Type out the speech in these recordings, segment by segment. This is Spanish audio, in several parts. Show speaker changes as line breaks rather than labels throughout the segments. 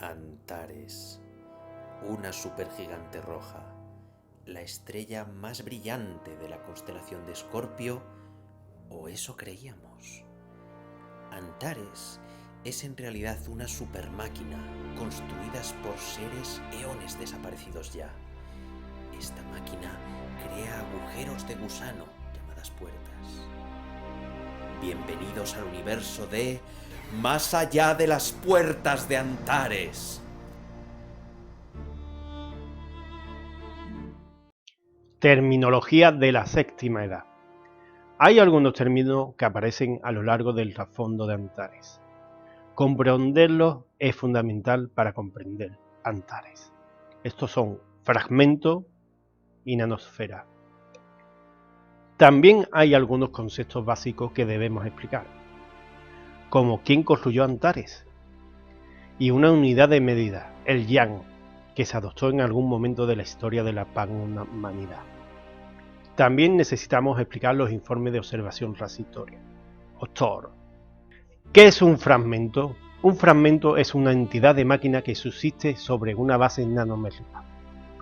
Antares, una supergigante roja, la estrella más brillante de la constelación de Escorpio, o eso creíamos. Antares es en realidad una supermáquina construida por seres eones desaparecidos ya. Esta máquina crea agujeros de gusano llamadas puertas. Bienvenidos al universo de Más allá de las puertas de Antares.
Terminología de la séptima edad. Hay algunos términos que aparecen a lo largo del trasfondo de Antares. Comprenderlos es fundamental para comprender Antares. Estos son fragmento y nanosfera. También hay algunos conceptos básicos que debemos explicar, como quién construyó Antares y una unidad de medida, el yang, que se adoptó en algún momento de la historia de la panhumanidad. También necesitamos explicar los informes de observación transitoria, o TOR. ¿Qué es un fragmento? Un fragmento es una entidad de máquina que subsiste sobre una base nanométrica.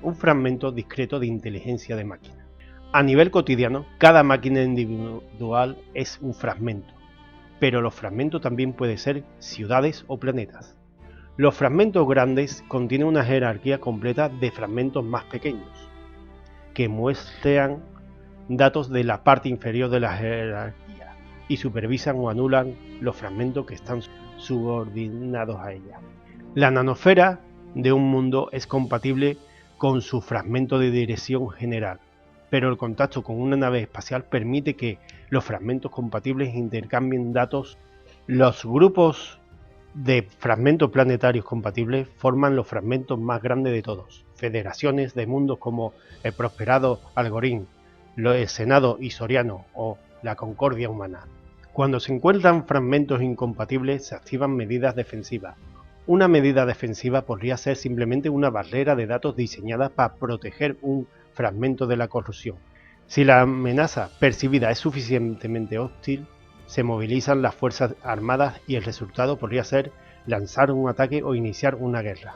Un fragmento discreto de inteligencia de máquina. A nivel cotidiano, cada máquina individual es un fragmento, pero los fragmentos también pueden ser ciudades o planetas. Los fragmentos grandes contienen una jerarquía completa de fragmentos más pequeños, que muestran datos de la parte inferior de la jerarquía y supervisan o anulan los fragmentos que están subordinados a ella. La nanosfera de un mundo es compatible con su fragmento de dirección general, pero el contacto con una nave espacial permite que los fragmentos compatibles intercambien datos. Los grupos de fragmentos planetarios compatibles forman los fragmentos más grandes de todos, federaciones de mundos como el prosperado Algorín, el Senado Isoriano o la Concordia Humana. Cuando se encuentran fragmentos incompatibles se activan medidas defensivas. Una medida defensiva podría ser simplemente una barrera de datos diseñada para proteger un fragmento de la corrupción. Si la amenaza percibida es suficientemente hostil, se movilizan las fuerzas armadas y el resultado podría ser lanzar un ataque o iniciar una guerra.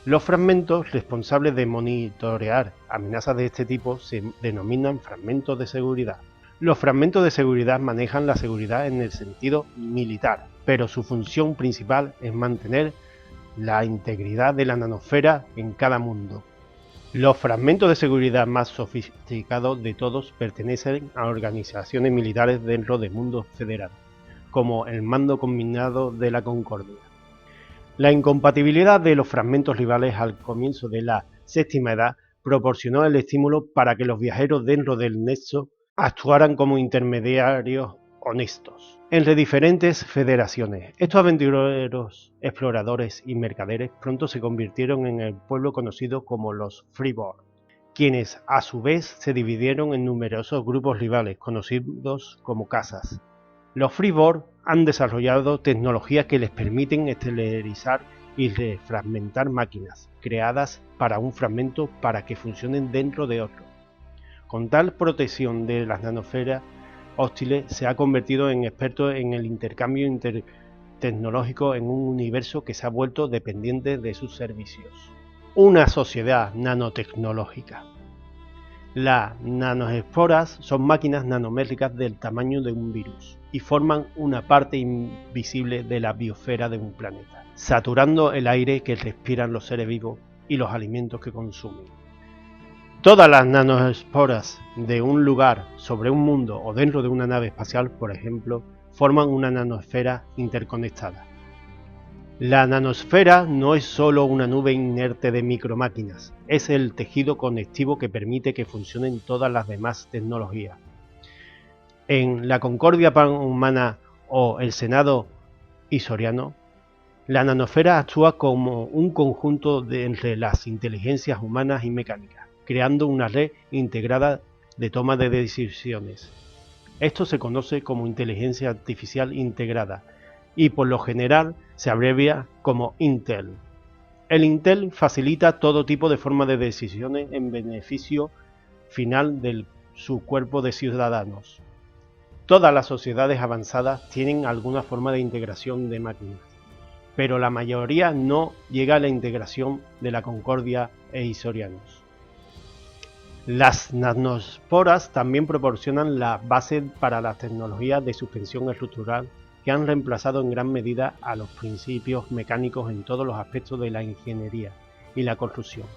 Los fragmentos responsables de monitorear amenazas de este tipo se denominan fragmentos de seguridad. Los fragmentos de seguridad manejan la seguridad en el sentido militar, pero su función principal es mantener la integridad de la nanosfera en cada mundo. Los fragmentos de seguridad más sofisticados de todos pertenecen a organizaciones militares dentro del mundo federal, como el Mando Combinado de la Concordia. La incompatibilidad de los fragmentos rivales al comienzo de la séptima edad proporcionó el estímulo para que los viajeros dentro del nexo actuaran como intermediarios honestos entre diferentes federaciones. Estos aventureros, exploradores y mercaderes pronto se convirtieron en el pueblo conocido como los Freeborn, quienes a su vez se dividieron en numerosos grupos rivales conocidos como casas. Los Freeborn han desarrollado tecnologías que les permiten estelarizar y refragmentar máquinas creadas para un fragmento para que funcionen dentro de otro. Con tal protección de las nanosferas hostiles, se ha convertido en experto en el intercambio intertecnológico en un universo que se ha vuelto dependiente de sus servicios. Una sociedad nanotecnológica. Las nanoesporas son máquinas nanométricas del tamaño de un virus y forman una parte invisible de la biosfera de un planeta, saturando el aire que respiran los seres vivos y los alimentos que consumen. Todas las nanoesporas de un lugar, sobre un mundo o dentro de una nave espacial, por ejemplo, forman una nanosfera interconectada. La nanosfera no es solo una nube inerte de micromáquinas, es el tejido conectivo que permite que funcionen todas las demás tecnologías. En la Concordia Panhumana o el Senado Isoriano, la nanosfera actúa como un conjunto entre las inteligencias humanas y mecánicas, creando una red integrada de toma de decisiones. Esto se conoce como inteligencia artificial integrada y por lo general se abrevia como Intel. El Intel facilita todo tipo de forma de decisiones en beneficio final de su cuerpo de ciudadanos. Todas las sociedades avanzadas tienen alguna forma de integración de máquinas. pero la mayoría no llega a la integración de la Concordia e Isorianos. Las nanoesporas también proporcionan la base para las tecnologías de suspensión estructural que han reemplazado en gran medida a los principios mecánicos en todos los aspectos de la ingeniería y la construcción.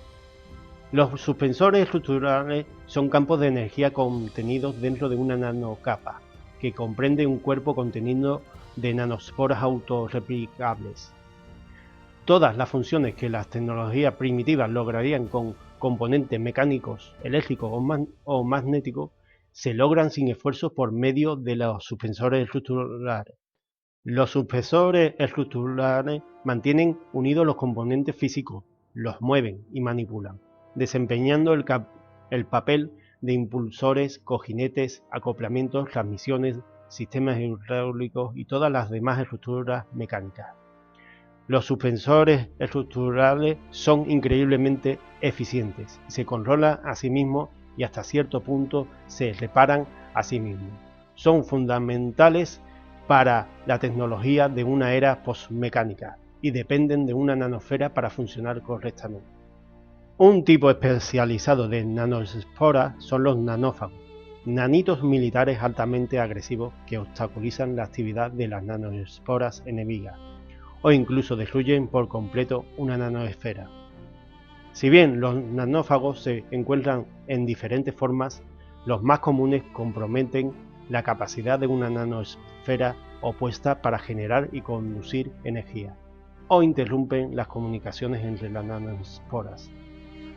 Los suspensores estructurales son campos de energía contenidos dentro de una nanocapa, que comprende un cuerpo contenido de nanoesporas autorreplicables. Todas las funciones que las tecnologías primitivas lograrían con componentes mecánicos, eléctricos o magnéticos se logran sin esfuerzo por medio de los suspensores estructurales. Los suspensores estructurales mantienen unidos los componentes físicos, los mueven y manipulan, desempeñando el papel de impulsores, cojinetes, acoplamientos, transmisiones, sistemas hidráulicos y todas las demás estructuras mecánicas. Los suspensores estructurales son increíblemente eficientes, se controlan a sí mismos y hasta cierto punto se reparan a sí mismos. Son fundamentales para la tecnología de una era postmecánica y dependen de una nanosfera para funcionar correctamente. Un tipo especializado de nanoesporas son los nanófagos, nanitos militares altamente agresivos que obstaculizan la actividad de las nanoesporas enemigas o incluso destruyen por completo una nanoesfera. Si bien los nanófagos se encuentran en diferentes formas, los más comunes comprometen la capacidad de una nanoesfera opuesta para generar y conducir energía, o interrumpen las comunicaciones entre las nanoesporas,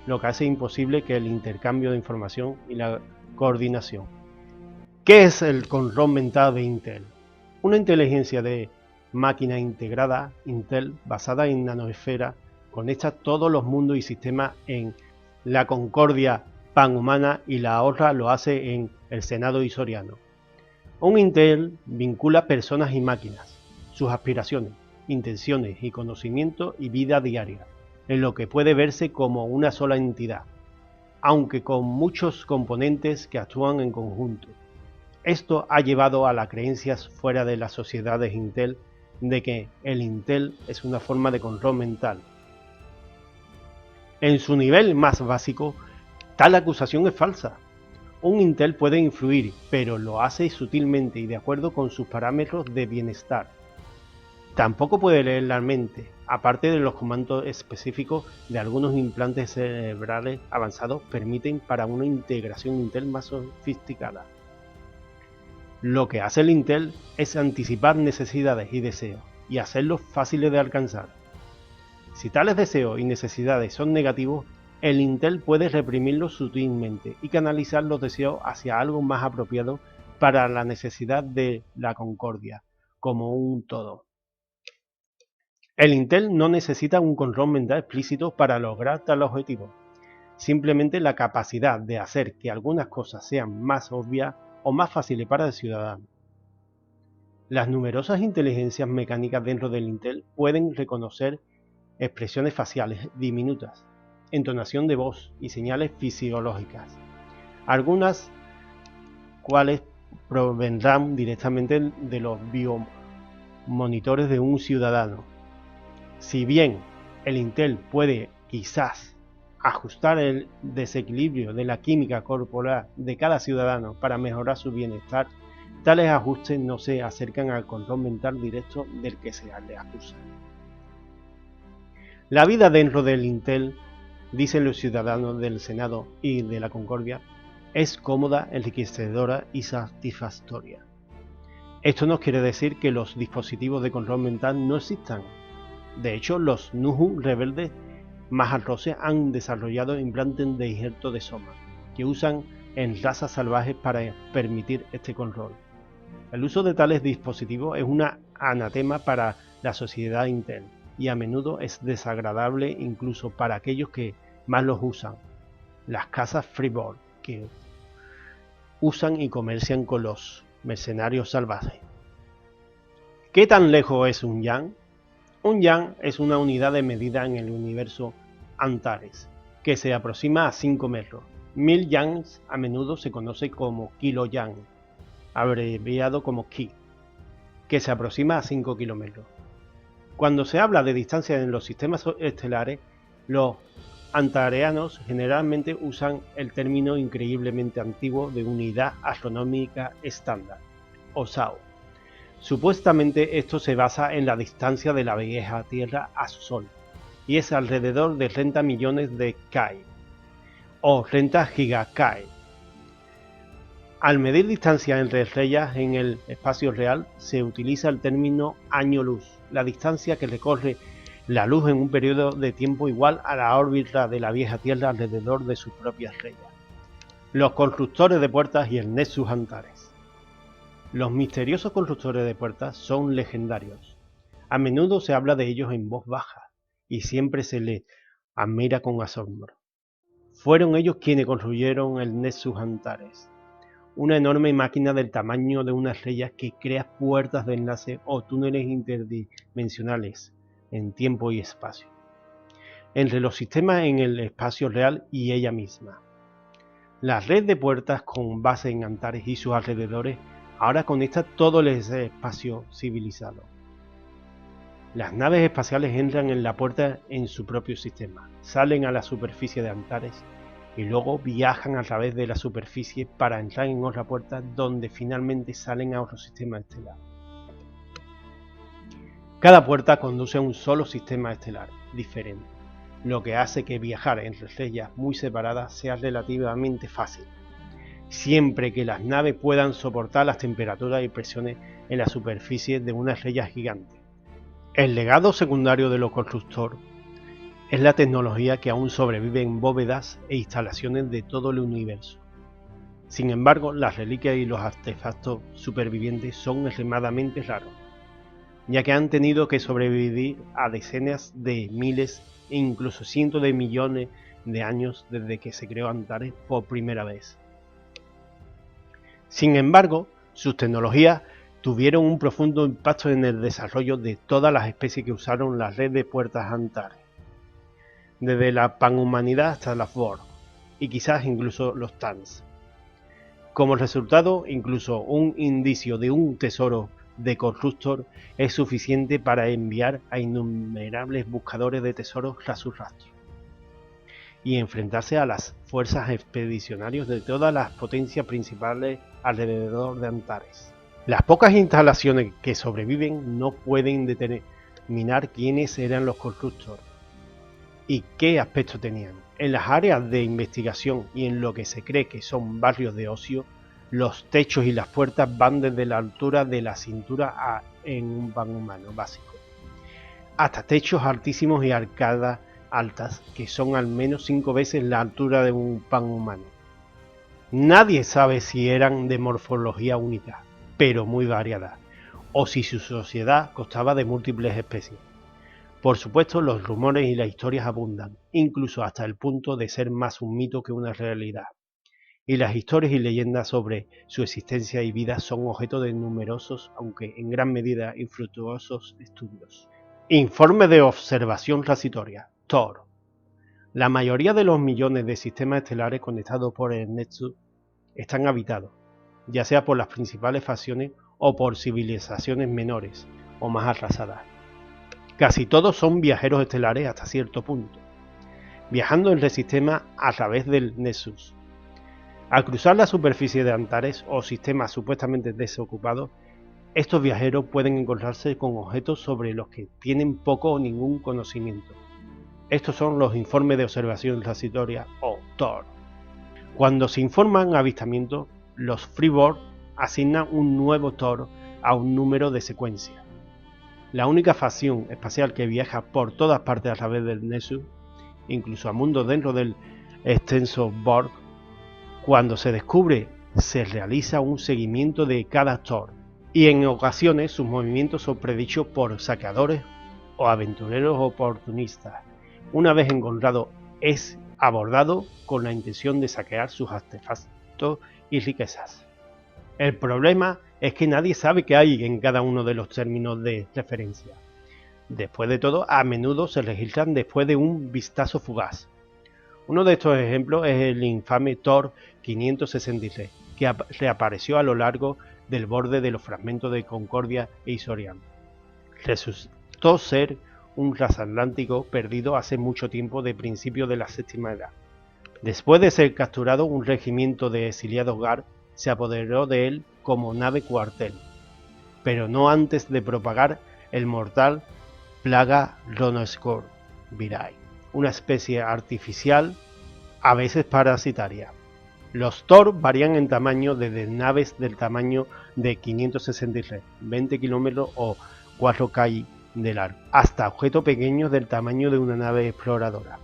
lo que hace imposible que el intercambio de información y la coordinación. ¿Qué es el control mental de Intel? Una inteligencia de máquina integrada Intel basada en nanoesfera conecta todos los mundos y sistemas en la Concordia panhumana y la otra lo hace en el Senado isoriano. Un Intel vincula personas y máquinas, sus aspiraciones, intenciones y conocimiento y vida diaria, en lo que puede verse como una sola entidad, aunque con muchos componentes que actúan en conjunto. Esto ha llevado a las creencias fuera de las sociedades Intel de que el Intel es una forma de control mental. En su nivel más básico, tal acusación es falsa. Un Intel puede influir, pero lo hace sutilmente y de acuerdo con sus parámetros de bienestar. Tampoco puede leer la mente, aparte de los comandos específicos de algunos implantes cerebrales avanzados permiten para una integración Intel más sofisticada. Lo que hace el Intel es anticipar necesidades y deseos y hacerlos fáciles de alcanzar. Si tales deseos y necesidades son negativos, el Intel puede reprimirlos sutilmente y canalizar los deseos hacia algo más apropiado para la necesidad de la concordia, como un todo. El Intel no necesita un control mental explícito para lograr tal objetivo, simplemente la capacidad de hacer que algunas cosas sean más obvias o más fáciles para el ciudadano. Las numerosas inteligencias mecánicas dentro del Intel pueden reconocer expresiones faciales diminutas, entonación de voz y señales fisiológicas, algunas cuales provendrán directamente de los biomonitores de un ciudadano. Si bien el Intel puede quizás ajustar el desequilibrio de la química corporal de cada ciudadano para mejorar su bienestar, tales ajustes no se acercan al control mental directo del que se le acusa. La vida dentro del Intel, dicen los ciudadanos del Senado y de la Concordia, es cómoda, enriquecedora y satisfactoria. Esto no quiere decir que los dispositivos de control mental no existan. De hecho, los Nuhu rebeldes más atroces han desarrollado implantes de injerto de soma, que usan en razas salvajes para permitir este control. El uso de tales dispositivos es un anatema para la sociedad Intel, y a menudo es desagradable incluso para aquellos que más los usan, las casas freeborn, que usan y comercian con los mercenarios salvajes. ¿Qué tan lejos es un yang? Un yang es una unidad de medida en el universo Antares, que se aproxima a 5 metros. 1000 yangs a menudo se conoce como kilo-yang, abreviado como ki, que se aproxima a 5 kilómetros. Cuando se habla de distancias en los sistemas estelares, los antareanos generalmente usan el término increíblemente antiguo de unidad astronómica estándar, o SAO. Supuestamente esto se basa en la distancia de la vieja Tierra a su Sol, y es alrededor de 30 millones de Ki, o 30 giga-Ki. Al medir distancias entre estrellas en el espacio real, se utiliza el término año-luz, la distancia que recorre la luz en un periodo de tiempo igual a la órbita de la vieja Tierra alrededor de su propia estrella. Los constructores de puertas y el Nexus Antares. Los misteriosos constructores de puertas son legendarios. A menudo se habla de ellos en voz baja y siempre se les admira con asombro. Fueron ellos quienes construyeron el Nexus Antares, una enorme máquina del tamaño de una estrella que crea puertas de enlace o túneles interdimensionales en tiempo y espacio, entre los sistemas en el espacio real y ella misma. La red de puertas con base en Antares y sus alrededores ahora conecta todo el espacio civilizado. Las naves espaciales entran en la puerta en su propio sistema, salen a la superficie de Antares y luego viajan a través de la superficie para entrar en otra puerta donde finalmente salen a otro sistema estelar. Cada puerta conduce a un solo sistema estelar diferente, lo que hace que viajar entre estrellas muy separadas sea relativamente fácil, siempre que las naves puedan soportar las temperaturas y presiones en la superficie de una estrella gigante. El legado secundario de los constructores es la tecnología que aún sobrevive en bóvedas e instalaciones de todo el universo. Sin embargo, las reliquias y los artefactos supervivientes son extremadamente raros, ya que han tenido que sobrevivir a decenas de miles e incluso cientos de millones de años desde que se creó Antares por primera vez. Sin embargo, sus tecnologías tuvieron un profundo impacto en el desarrollo de todas las especies que usaron la red de puertas Antares, desde la panhumanidad hasta las Borg, y quizás incluso los Tans. Como resultado, incluso un indicio de un tesoro de Constructor es suficiente para enviar a innumerables buscadores de tesoros tras su rastro y enfrentarse a las fuerzas expedicionarias de todas las potencias principales alrededor de Antares. Las pocas instalaciones que sobreviven no pueden determinar quiénes eran los Constructores y qué aspecto tenían. En las áreas de investigación y en lo que se cree que son barrios de ocio, los techos y las puertas van desde la altura de la cintura en un panhumano básico, hasta techos altísimos y arcadas altas que son al menos 5 veces la altura de un panhumano. Nadie sabe si eran de morfología única, pero muy variada, o si su sociedad constaba de múltiples especies. Por supuesto, los rumores y las historias abundan, incluso hasta el punto de ser más un mito que una realidad. Y las historias y leyendas sobre su existencia y vida son objeto de numerosos, aunque en gran medida infructuosos, estudios. Informe de observación transitoria, TOR. La mayoría de los millones de sistemas estelares conectados por el Nexus están habitados, ya sea por las principales facciones o por civilizaciones menores o más atrasadas. Casi todos son viajeros estelares hasta cierto punto, viajando entre sistemas a través del Nexus. Al cruzar la superficie de Antares o sistemas supuestamente desocupados, estos viajeros pueden encontrarse con objetos sobre los que tienen poco o ningún conocimiento. Estos son los informes de observación transitoria o TOR. Cuando se informan avistamientos, los Freeborn asignan un nuevo TOR a un número de secuencia. La única facción espacial que viaja por todas partes a través del Nexus, incluso a mundos dentro del extenso Borg, cuando se descubre, se realiza un seguimiento de cada TOR, y en ocasiones sus movimientos son predichos por saqueadores o aventureros oportunistas. Una vez encontrado, es abordado con la intención de saquear sus artefactos y riquezas. El problema es que nadie sabe qué hay en cada uno de los términos de referencia. Después de todo, a menudo se registran después de un vistazo fugaz. Uno de estos ejemplos es el infame TOR 563, que reapareció a lo largo del borde de los fragmentos de Concordia e Isorian, demostró ser un transatlántico perdido hace mucho tiempo de principios de la séptima edad. Después de ser capturado, un regimiento de exiliados GAR se apoderó de él como nave cuartel, pero no antes de propagar el mortal plaga Rhonoscor virae, una especie artificial, a veces parasitaria. Los Thor varían en tamaño desde naves del tamaño de 563, 20 kilómetros o 4 km de largo, hasta objetos pequeños del tamaño de una nave exploradora.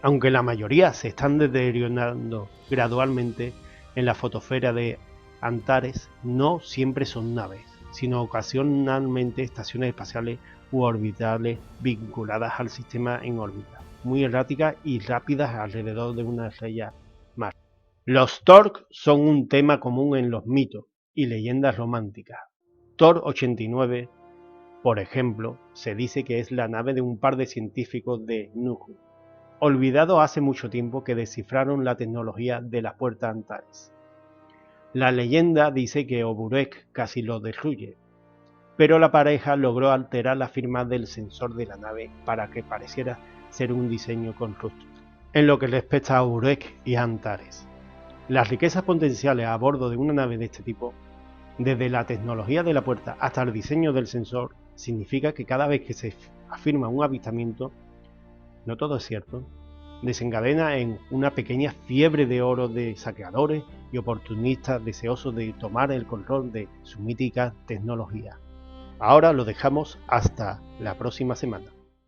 Aunque la mayoría se están deteriorando gradualmente en la fotosfera de Antares, no siempre son naves, sino ocasionalmente estaciones espaciales u orbitales vinculadas al sistema en órbita, muy erráticas y rápidas alrededor de una estrella mar. Los Thor son un tema común en los mitos y leyendas románticas. Thor 89, por ejemplo, se dice que es la nave de un par de científicos de Nuhu, olvidado hace mucho tiempo, que descifraron la tecnología de la puerta Antares. La leyenda dice que Oburek casi lo destruye, pero la pareja logró alterar la firma del sensor de la nave para que pareciera ser un diseño corrupto. En lo que respecta a Oburek y Antares, las riquezas potenciales a bordo de una nave de este tipo, desde la tecnología de la puerta hasta el diseño del sensor, significa que cada vez que se afirma un avistamiento, no todo es cierto, desencadena en una pequeña fiebre de oro de saqueadores y oportunistas deseosos de tomar el control de su mítica tecnología. Ahora lo dejamos hasta la próxima semana.